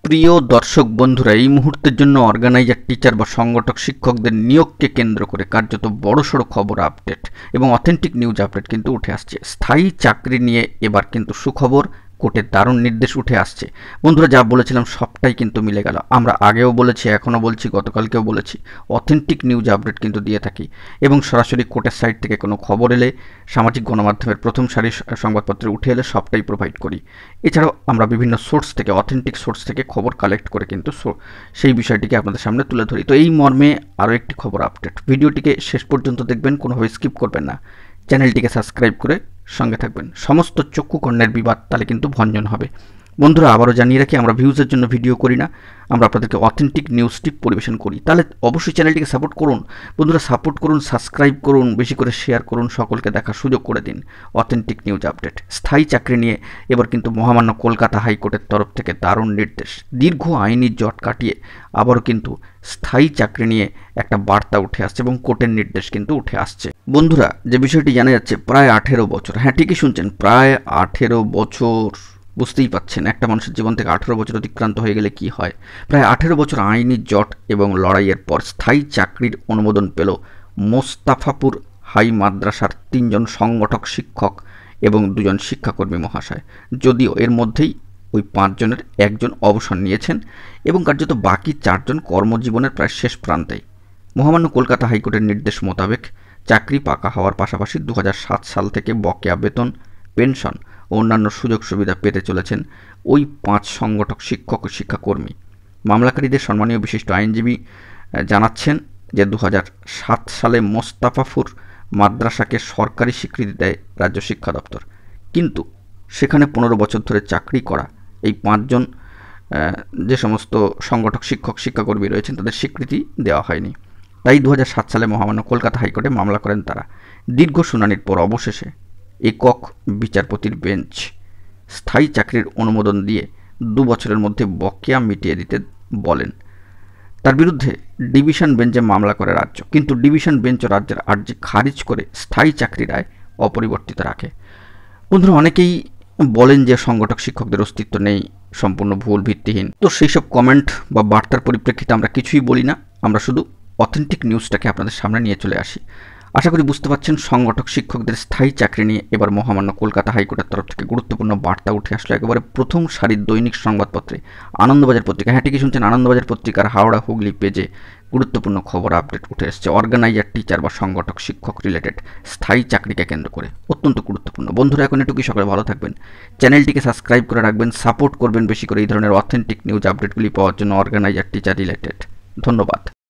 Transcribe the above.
প্রিয় দর্শক বন্ধুরা, এই মুহূর্তের জন্য অর্গানাইজার টিচার বা সংগঠক শিক্ষকদের নিয়োগকে কেন্দ্র করে কার্যত বড়সড় খবর আপডেট এবং অথেন্টিক নিউজ আপডেট কিন্তু উঠে আসছে। স্থায়ী চাকরি নিয়ে এবার কিন্তু সুখবর, কোর্টের দারুণ নির্দেশ উঠে আসছে। বন্ধুরা, যা বলেছিলাম সবটাই কিন্তু মিলে গেল। আমরা আগেও বলেছি, এখনও বলছি, গতকালকেও বলেছি, অথেন্টিক নিউজ আপডেট কিন্তু দিয়ে থাকি এবং সরাসরি কোর্টের সাইট থেকে কোনো খবর এলে, সামাজিক গণমাধ্যমের প্রথম সারির সংবাদপত্রে উঠে এলে সবটাই প্রোভাইড করি। এছাড়াও আমরা বিভিন্ন সোর্স থেকে, অথেন্টিক সোর্স থেকে খবর কালেক্ট করে কিন্তু সেই বিষয়টিকে আপনাদের সামনে তুলে ধরি। তো এই মর্মে আরও একটি খবর আপডেট, ভিডিওটিকে শেষ পর্যন্ত দেখবেন, কোনোভাবে স্কিপ করবেন না। চ্যানেলটিকে সাবস্ক্রাইব করে সঙ্গে থাকবেন। সমস্ত চক্ষু কর্ণের বিবাদ তাহলে কিন্তু ভঞ্জন হবে। বন্ধুরা, আবারও জানিয়ে রাখি, আমরা ভিউজের জন্য ভিডিও করি না, আমরা আপনাদেরকে অথেন্টিক নিউজ টিপ পরিবেশন করি। তাহলে অবশ্যই চ্যানেলটিকে সাপোর্ট করুন। বন্ধুরা, সাপোর্ট করুন, সাবস্ক্রাইব করুন, বেশি করে শেয়ার করুন, সকলকে দেখার সুযোগ করে দিন। অথেন্টিক নিউজ আপডেট, স্থায়ী চাকরি নিয়ে এবার কিন্তু মহামান্য কলকাতা হাইকোর্টের তরফ থেকে দারুণ নির্দেশ। দীর্ঘ আইনি জট কাটিয়ে আবারও কিন্তু স্থায়ী চাকরি নিয়ে একটা বার্তা উঠে আসছে এবং কোর্টের নির্দেশ কিন্তু উঠে আসছে। বন্ধুরা, যে বিষয়টি জানা যাচ্ছে, প্রায় 18 বছর, হ্যাঁ ঠিকই শুনছেন, প্রায় 18 বছর। বুঝতেই পাচ্ছেন একটা মানুষের জীবন থেকে 18 বছর অতিক্রান্ত হয়ে গেলে কি হয়। প্রায় 18 বছর আইনি জট এবং লড়াইয়ের পর স্থায়ী চাকরির অনুমোদন পেল মোস্তাফাপুর হাই মাদ্রাসার 3 জন সংগঠক শিক্ষক এবং 2 জন শিক্ষাকর্মী মহাশয়। যদিও এর মধ্যেই ওই 5 জনের 1 জন অবসর নিয়েছেন এবং কার্যত বাকি 4 জন কর্মজীবনের প্রায় শেষ প্রান্তেই। মহামান্য কলকাতা হাইকোর্টের নির্দেশ মোতাবেক চাকরি পাকা হওয়ার পাশাপাশি 2007 সাল থেকে বকেয়া বেতন, পেনশন ও অন্যান্য সুযোগ সুবিধা পেতে চলেছেন ওই 5 সংগঠক শিক্ষক ও শিক্ষাকর্মী। মামলাকারীদের সম্মানীয় বিশিষ্ট আইনজীবী জানাচ্ছেন যে 2007 সালে মোস্তাফাপুর মাদ্রাসাকে সরকারি স্বীকৃতি দেয় রাজ্য শিক্ষা দপ্তর, কিন্তু সেখানে 15 বছর ধরে চাকরি করা এই 5 জন যে সমস্ত সংগঠক শিক্ষক শিক্ষাকর্মী রয়েছেন তাদের স্বীকৃতি দেওয়া হয়নি। তাই 2007 সালে মহামান্য কলকাতা হাইকোর্টে মামলা করেন তারা। দীর্ঘ শুনানির পর অবশেষে একক বিচারপতির বেঞ্চ স্থায়ী চাকরির অনুমোদন দিয়ে 2 বছরের মধ্যে বকেয়া মিটিয়ে দিতে বলেন। তার বিরুদ্ধে ডিভিশন বেঞ্চে মামলা করে রাজ্য, কিন্তু ডিভিশন বেঞ্চ রাজ্যের আর্জি খারিজ করে স্থায়ী চাকরি রায় অপরিবর্তিত রাখে। বন্ধুরা, অনেকেই বলেন যে সংগঠক শিক্ষকদের অস্তিত্ব নেই, সম্পূর্ণ ভুল, ভিত্তিহীন। তো সেই সব কমেন্ট বা বার্তার পরিপ্রেক্ষিতে আমরা কিছুই বলি না, আমরা শুধু অথেন্টিক নিউজটাকে আপনাদের সামনে নিয়ে চলে আসি। আশা করি বুঝতে পারছেন, সংগঠক শিক্ষকদের স্থায়ী চাকরি নিয়ে এবার মহামান্য কলকাতা হাইকোর্টের তরফ থেকে গুরুত্বপূর্ণ বার্তা উঠে আসলো একেবারে প্রথম সারির দৈনিক সংবাদপত্রে, আনন্দবাজার পত্রিকা, হ্যাঁ ঠিকই শুনছেন, আনন্দবাজার পত্রিকার হাওড়া হুগলি পেজে গুরুত্বপূর্ণ খবর আপডেট উঠে এসেছে অর্গানাইজার টিচার বা সংগঠক শিক্ষক রিলেটেড স্থায়ী চাকরিকে কেন্দ্র করে। অত্যন্ত গুরুত্বপূর্ণ। বন্ধুরা, এখন এটুকুই, সকলে ভালো থাকবেন, চ্যানেলটিকে সাবস্ক্রাইব করে রাখবেন, সাপোর্ট করবেন বেশি করে এই ধরনের অথেন্টিক নিউজ আপডেটগুলি পাওয়ার জন্য অর্গানাইজার টিচার রিলেটেড। ধন্যবাদ।